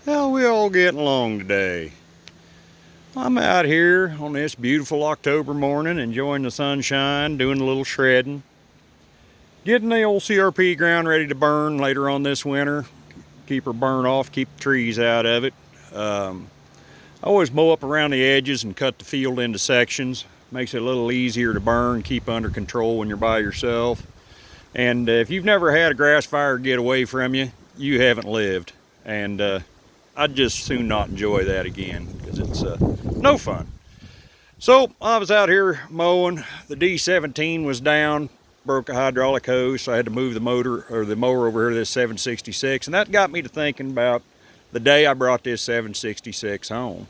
How we all getting along today? I'm out here on this beautiful October morning enjoying the sunshine, doing a little shredding, getting the old CRP ground ready to burn later on this winter. Keep her burn off, keep the trees out of it. I always mow up around the edges and cut the field into sections. Makes it a little easier to burn, keep under control when you're by yourself. And if you've never had a grass fire get away from you, you haven't lived. And I'd just soon not enjoy that again because it's no fun. So I was out here mowing. The D17 was down, broke a hydraulic hose, so I had to move the mower over here to this 766, and that got me to thinking about the day I brought this 766 home.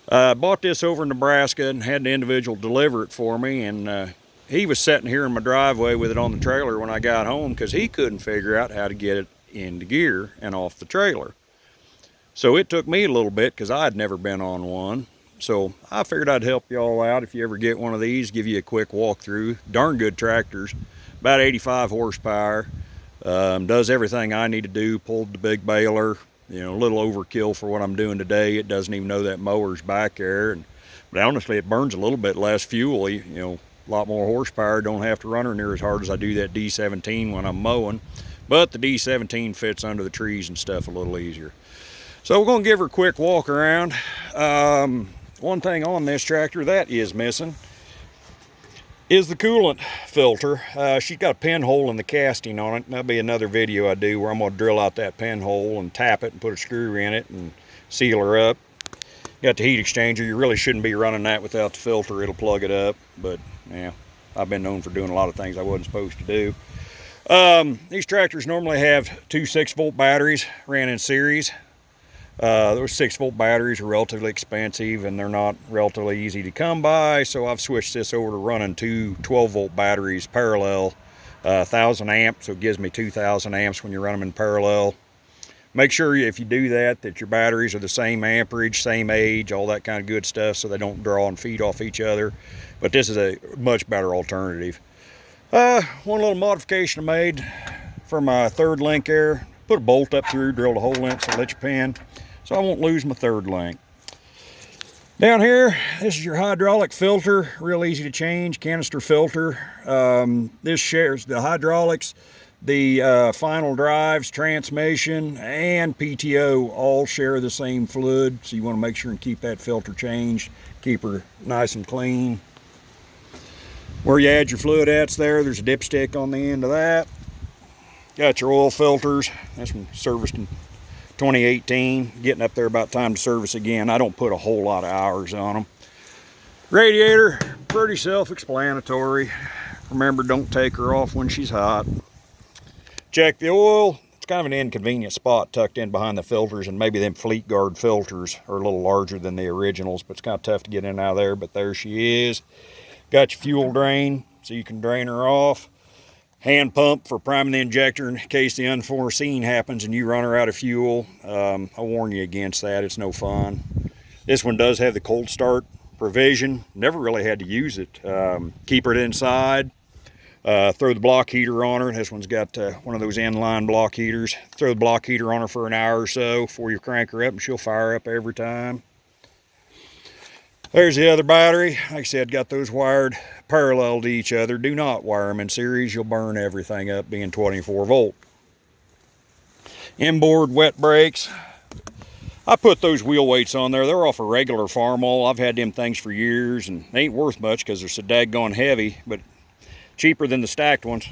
I bought this over in Nebraska and had the individual deliver it for me, and he was sitting here in my driveway with it on the trailer when I got home because he couldn't figure out how to get it into gear and off the trailer. So it took me a little bit because I'd never been on one. So I figured I'd help y'all out if you ever get one of these, give you a quick walkthrough. Darn good tractors, about 85 horsepower. Does everything I need to do, pulled the big baler, a little overkill for what I'm doing today. It doesn't even know that mower's back there. But honestly, it burns a little bit less fuel, a lot more horsepower. Don't have to run her near as hard as I do that D17 when I'm mowing. But the D17 fits under the trees and stuff a little easier. So we're going to give her a quick walk around. One thing on this tractor that is missing is the coolant filter. She's got a pinhole in the casting on it. That'll be another video I do where I'm going to drill out that pinhole and tap it and put a screw in it and seal her up. Got the heat exchanger. You really shouldn't be running that without the filter. It'll plug it up. But yeah, I've been known for doing a lot of things I wasn't supposed to do. These tractors normally have two 6-volt batteries ran in series. Those 6-volt batteries are relatively expensive and they're not relatively easy to come by, so I've switched this over to running two 12-volt batteries parallel, 1,000 amps, so it gives me 2,000 amps when you run them in parallel. Make sure if you do that your batteries are the same amperage, same age, all that kind of good stuff, so they don't draw and feed off each other. But this is a much better alternative. One little modification I made for my third link there, put a bolt up through, drilled a hole in it so let you pin, so I won't lose my third link. Down here, this is your hydraulic filter, real easy to change, canister filter. This shares the hydraulics, the final drives, transmission, and PTO all share the same fluid, so you want to make sure and keep that filter changed, keep her nice and clean. Where you add your fluid at's there's a dipstick on the end of that. Got your oil filters. This one serviced in 2018. Getting up there about time to service again. I don't put a whole lot of hours on them. Radiator, pretty self-explanatory. Remember, don't take her off when she's hot. Check the oil. It's kind of an inconvenient spot tucked in behind the filters, and maybe them Fleet Guard filters are a little larger than the originals, but it's kind of tough to get in and out of there, but there she is. Got your fuel drain, so you can drain her off. Hand pump for priming the injector in case the unforeseen happens and you run her out of fuel. I warn you against that. It's no fun. This one does have the cold start provision. Never really had to use it. Keep it inside. Throw the block heater on her. This one's got one of those inline block heaters. Throw the block heater on her for an hour or so before you crank her up and she'll fire up every time. There's the other battery. Like I said, got those wired parallel to each other. Do not wire them in series. You'll burn everything up being 24 volt. Inboard wet brakes. I put those wheel weights on there. They're off a regular Farmall. I've had them things for years and they ain't worth much because they're so daggone heavy, but cheaper than the stacked ones.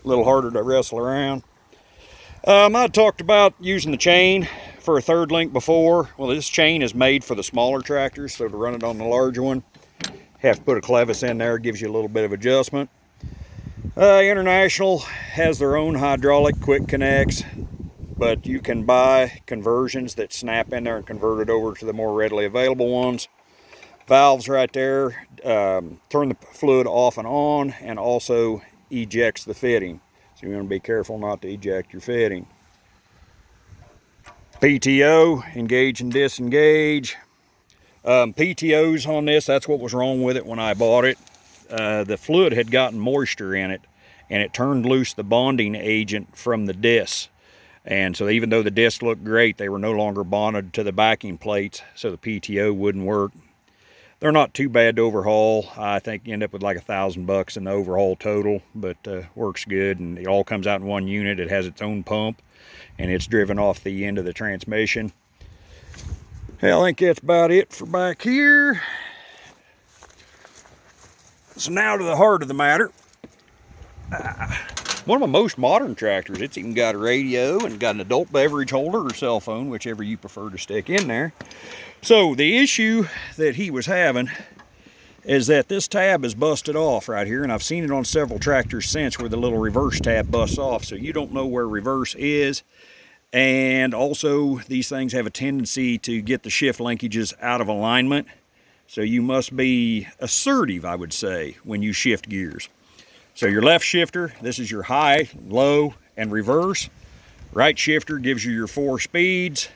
A little harder to wrestle around. I talked about using the chain for a third link before. Well, this chain is made for the smaller tractors, so to run it on the larger one, have to put a clevis in there, gives you a little bit of adjustment. International has their own hydraulic quick connects, but you can buy conversions that snap in there and convert it over to the more readily available ones. Valves right there, turn the fluid off and on, and also ejects the fitting. So you want to be careful not to eject your fitting. PTO, engage and disengage. PTOs on this, that's what was wrong with it when I bought it. The fluid had gotten moisture in it and it turned loose the bonding agent from the disc. And so even though the discs looked great, they were no longer bonded to the backing plates, so the PTO wouldn't work. They're not too bad to overhaul. I think you end up with like $1,000 in the overhaul total, but works good, and it all comes out in one unit. It has its own pump, and it's driven off the end of the transmission. Hell, I think that's about it for back here. So now to the heart of the matter. One of my most modern tractors. It's even got a radio and got an adult beverage holder or cell phone, whichever you prefer to stick in there. So the issue that he was having is that this tab is busted off right here, and I've seen it on several tractors since where the little reverse tab busts off, so you don't know where reverse is. And also these things have a tendency to get the shift linkages out of alignment, so you must be assertive, I would say, when you shift gears. So your left shifter, this is your high, low, and reverse. Right shifter gives you your 4 speeds.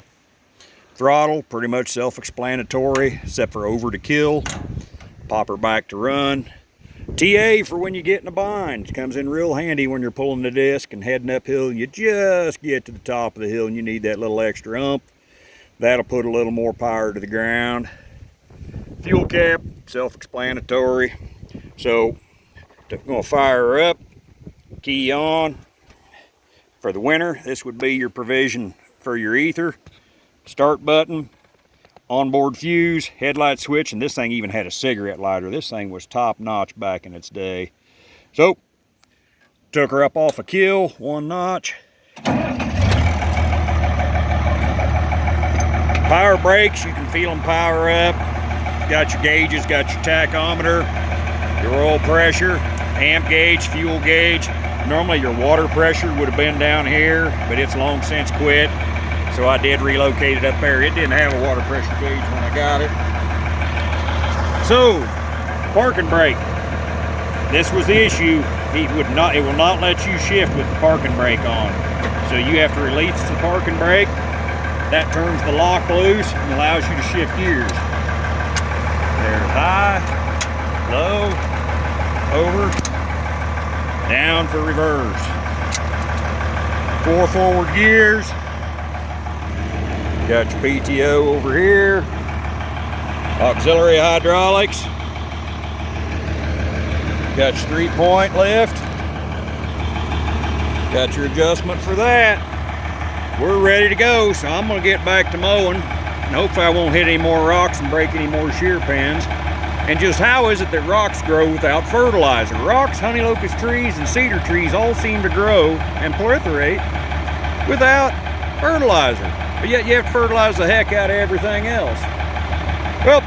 Throttle, pretty much self-explanatory, except for over to kill, popper back to run. TA for when you get in a bind. It comes in real handy when you're pulling the disc and heading uphill. You just get to the top of the hill and you need that little extra ump. That'll put a little more power to the ground. Fuel cap, self-explanatory. So, I'm going to fire her up, key on. For the winter, this would be your provision for your ether. Start button, onboard fuse, headlight switch, and this thing even had a cigarette lighter. This thing was top notch back in its day. So, took her up off a kill, 1 notch. Power brakes, you can feel them power up. Got your gauges, got your tachometer, your oil pressure, amp gauge, fuel gauge. Normally your water pressure would have been down here, but it's long since quit. So I did relocate it up there. It didn't have a water pressure gauge when I got it. So, parking brake. This was the issue. It will not let you shift with the parking brake on. So you have to release the parking brake. That turns the lock loose and allows you to shift gears. There's high, low, over, down for reverse. 4 forward gears. Got your PTO over here. Auxiliary hydraulics. Got your 3-point lift. Got your adjustment for that. We're ready to go, so I'm going to get back to mowing. And hopefully I won't hit any more rocks and break any more shear pins. And just how is it that rocks grow without fertilizer? Rocks, honey locust trees, and cedar trees all seem to grow and proliferate without fertilizer. But yet you have to fertilize the heck out of everything else. Well,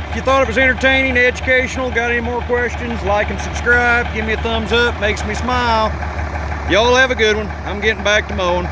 if you thought it was entertaining, educational, got any more questions, like and subscribe, give me a thumbs up, makes me smile. Y'all have a good one. I'm getting back to mowing.